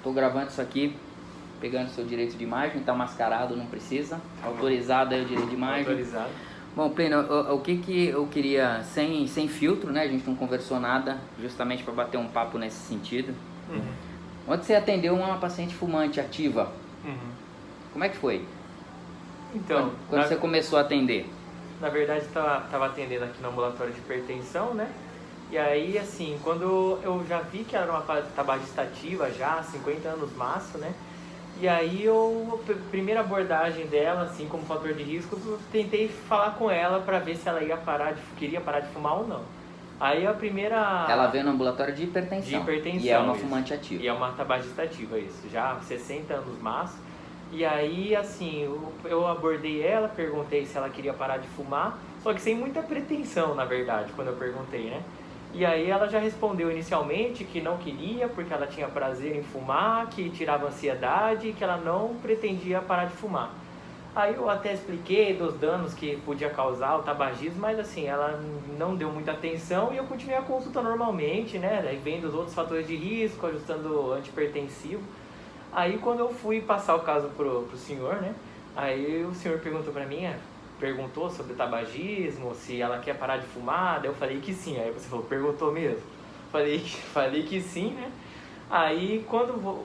tô gravando isso aqui, pegando seu direito de imagem, tá mascarado, não precisa. Autorizado aí o direito de imagem. Autorizado. Bom, Plínio, o que eu queria, sem filtro, né? A gente não conversou nada, justamente para bater um papo nesse sentido. Onde você atendeu uma paciente fumante ativa, como é que foi? Então, quando você começou a atender? Na verdade, estava atendendo aqui no ambulatório de hipertensão, né? E aí, assim, quando eu já vi que ela era uma tabagista ativa já, 50 anos máximo, né? E aí, primeira abordagem dela, assim, como fator de risco, eu tentei falar com ela para ver se ela queria parar de fumar ou não. Aí a primeira... Ela veio no ambulatório de hipertensão. De hipertensão, e é uma isso. fumante ativa. E é uma tabagista ativa, isso. Já 60 anos máximo. E aí, assim, eu abordei ela, perguntei se ela queria parar de fumar, só que sem muita pretensão, na verdade, quando eu perguntei, né? E aí ela já respondeu inicialmente que não queria, porque ela tinha prazer em fumar, que tirava ansiedade e que ela não pretendia parar de fumar. Aí eu até expliquei dos danos que podia causar o tabagismo, mas assim, ela não deu muita atenção e eu continuei a consulta normalmente, né? Daí vendo os outros fatores de risco, ajustando o antihipertensivo. Aí quando eu fui passar o caso pro senhor, né? Aí o senhor perguntou pra mim, perguntou sobre o tabagismo, se ela quer parar de fumar, daí eu falei que sim. Aí você falou, perguntou mesmo? Falei que sim, né? Aí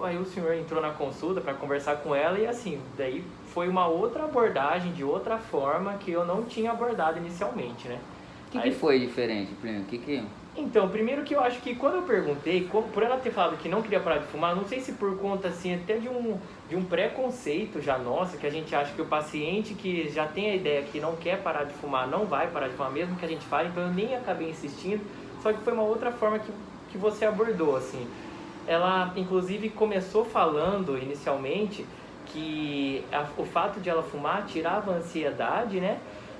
aí o senhor entrou na consulta para conversar com ela e assim, daí foi uma outra abordagem, de outra forma que eu não tinha abordado inicialmente, né? O que foi diferente, Plínio? Então, primeiro que eu acho que quando eu perguntei, por ela ter falado que não queria parar de fumar, não sei se por conta assim até de um preconceito já nosso, que a gente acha que o paciente que já tem a ideia que não quer parar de fumar, não vai parar de fumar mesmo que a gente fale, então eu nem acabei insistindo, só que foi uma outra forma que você abordou, assim. Ela, inclusive, começou falando inicialmente que o fato de ela fumar tirava a ansiedade, né?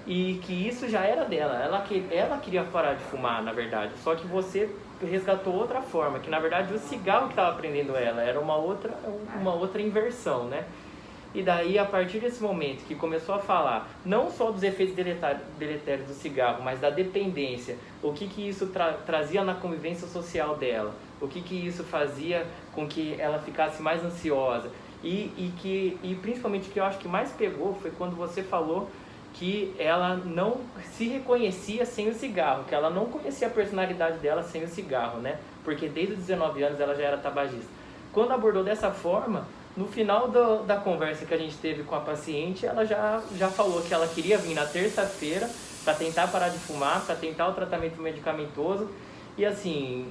E que isso já era dela, ela queria parar de fumar, na verdade, só que você resgatou outra forma, que na verdade o cigarro que estava prendendo ela era uma outra inversão, né? E daí, a partir desse momento que começou a falar não só dos efeitos deletérios do cigarro, mas da dependência, o que isso trazia na convivência social dela, o que isso fazia com que ela ficasse mais ansiosa, e principalmente o que eu acho que mais pegou foi quando você falou que ela não se reconhecia sem o cigarro, que ela não conhecia a personalidade dela sem o cigarro, né? Porque desde os 19 anos ela já era tabagista. Quando abordou dessa forma, no final da conversa que a gente teve com a paciente, ela já falou que ela queria vir na terça-feira para tentar parar de fumar, para tentar o tratamento medicamentoso. E assim,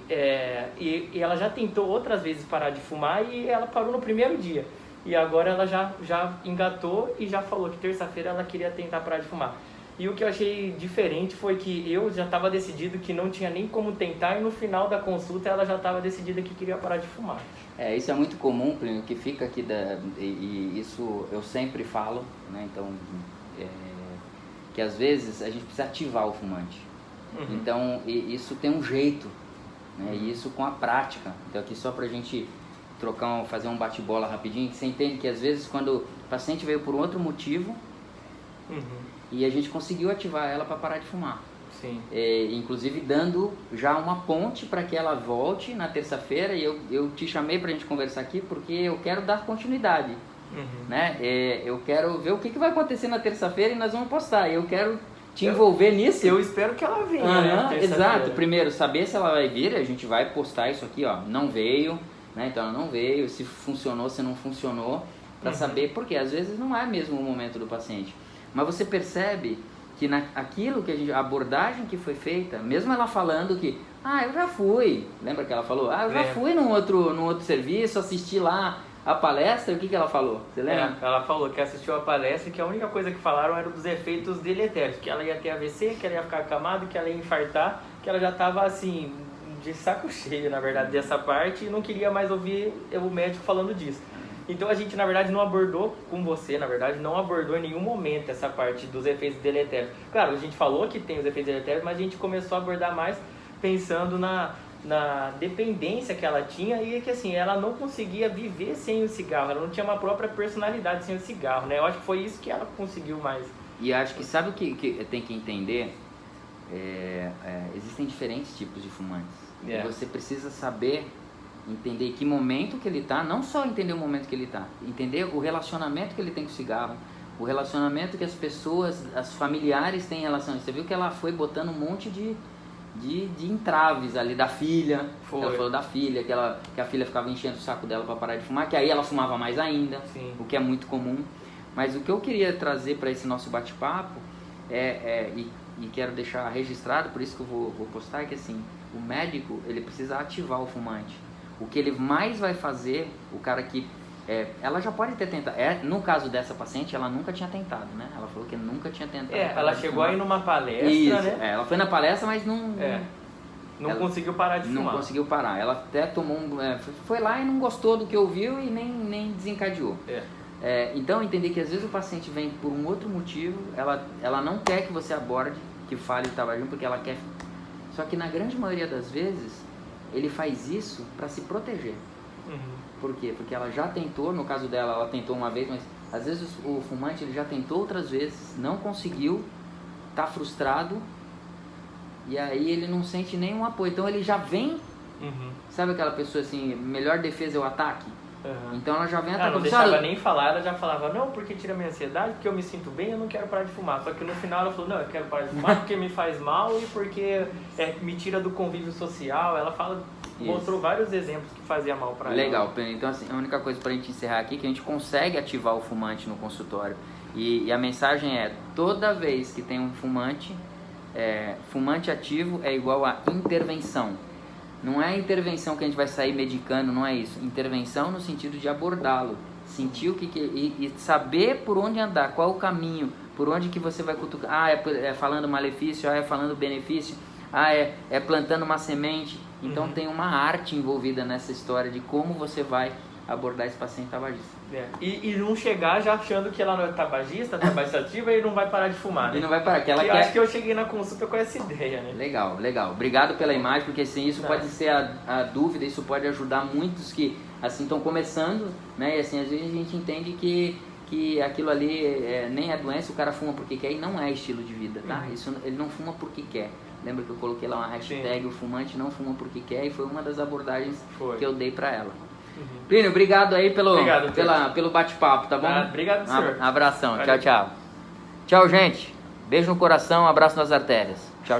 e ela já tentou outras vezes parar de fumar e ela parou no primeiro dia. E agora ela já engatou e já falou que terça-feira ela queria tentar parar de fumar. E o que eu achei diferente foi que eu já estava decidido que não tinha nem como tentar e no final da consulta ela já estava decidida que queria parar de fumar. Isso é muito comum, Plínio, que fica aqui, e isso eu sempre falo, né? Então, que às vezes a gente precisa ativar o fumante. Então, isso tem um jeito, né? E isso com a prática. Então, aqui só pra gente fazer um bate-bola rapidinho, que você entende que às vezes quando o paciente veio por outro motivo e a gente conseguiu ativar ela para parar de fumar. Sim. Inclusive dando já uma ponte para que ela volte na terça-feira, e eu te chamei para a gente conversar aqui porque eu quero dar continuidade, né? Eu quero ver o que vai acontecer na terça-feira e nós vamos postar, eu quero te envolver nisso. Eu espero que ela venha, né? Exato, primeiro saber se ela vai vir, a gente vai postar isso aqui, ó, não veio, né? Então ela não veio, se funcionou, se não funcionou, para saber, porque às vezes não é mesmo o momento do paciente. Mas você percebe que aquilo que a abordagem que foi feita, mesmo ela falando que, eu já fui, lembra que ela falou? Eu já fui num outro serviço, assisti lá a palestra, o que ela falou? Você lembra? Ela falou que assistiu a palestra e que a única coisa que falaram era dos efeitos deletérios, que ela ia ter AVC, que ela ia ficar acamada, que ela ia infartar, que ela já estava assim, de saco cheio, na verdade, dessa parte e não queria mais ouvir o médico falando disso. Então a gente, na verdade, não abordou com você, na verdade, não abordou em nenhum momento essa parte dos efeitos deletérios. Claro, a gente falou que tem os efeitos deletérios, mas a gente começou a abordar mais pensando na dependência que ela tinha e que, assim, ela não conseguia viver sem o cigarro, ela não tinha uma própria personalidade sem o cigarro, né? Eu acho que foi isso que ela conseguiu mais. E acho que, sabe o que tem que entender? Existem diferentes tipos de fumantes. E você precisa saber entender que momento que ele está, não só entender o momento que ele está, entender o relacionamento que ele tem com o cigarro, o relacionamento que as pessoas, as familiares têm em relação a isso. Você viu que ela foi botando um monte de entraves ali da filha. Ela falou da filha, que a filha ficava enchendo o saco dela para parar de fumar, que aí ela fumava mais ainda, sim, o que é muito comum. Mas o que eu queria trazer para esse nosso bate-papo e quero deixar registrado, por isso que eu vou postar, é que assim, o médico, ele precisa ativar o fumante. O que ele mais vai fazer, o cara que... ela já pode ter tentado. No caso dessa paciente, ela nunca tinha tentado, né? Ela falou que nunca tinha tentado. Ela chegou aí numa palestra, isso, né? Ela foi na palestra, mas não... Não conseguiu parar de fumar. Não conseguiu parar. Ela até tomou foi lá e não gostou do que ouviu e nem desencadeou. Então, entender que às vezes o paciente vem por um outro motivo, ela não quer que você aborde, que fale do tabagismo, porque ela quer... Só que na grande maioria das vezes, ele faz isso para se proteger. Por quê? Porque ela já tentou, no caso dela, ela tentou uma vez, mas às vezes o fumante ele já tentou outras vezes, não conseguiu, tá frustrado, e aí ele não sente nenhum apoio. Então ele já vem, sabe aquela pessoa assim, melhor defesa é o ataque? Então ela já vem atacando. Não deixava nem falar, ela já falava, não, porque tira minha ansiedade, porque eu me sinto bem, eu não quero parar de fumar. Só que no final ela falou, não, eu quero parar de fumar porque me faz mal e porque me tira do convívio social. Ela mostrou vários exemplos que fazia mal para ela. Legal, então assim, a única coisa pra gente encerrar aqui é que a gente consegue ativar o fumante no consultório. E a mensagem é, toda vez que tem um fumante ativo é igual a intervenção. Não é intervenção que a gente vai sair medicando, não é isso. Intervenção no sentido de abordá-lo, sentir e saber por onde andar, qual o caminho, por onde que você vai cutucar. É falando malefício, é falando benefício, é plantando uma semente. Então tem uma arte envolvida nessa história de como você vai abordar esse paciente tabagista. E não chegar já achando que ela não é tabagista ativa e não vai parar de fumar, né? E não vai parar, eu acho que eu cheguei na consulta com essa ideia, né? Legal. Obrigado pela imagem, porque assim, isso pode ser a dúvida, isso pode ajudar muitos que assim estão começando, né? E assim, às vezes a gente entende que aquilo ali nem é doença, o cara fuma porque quer e não é estilo de vida, tá? Isso, ele não fuma porque quer. Lembra que eu coloquei lá uma hashtag, o fumante não fuma porque quer, e foi uma das abordagens que eu dei pra ela. Plínio, obrigado aí pelo bate-papo, tá bom? Obrigado, senhor. Abração, tchau. Tchau, gente. Beijo no coração, abraço nas artérias. Tchau.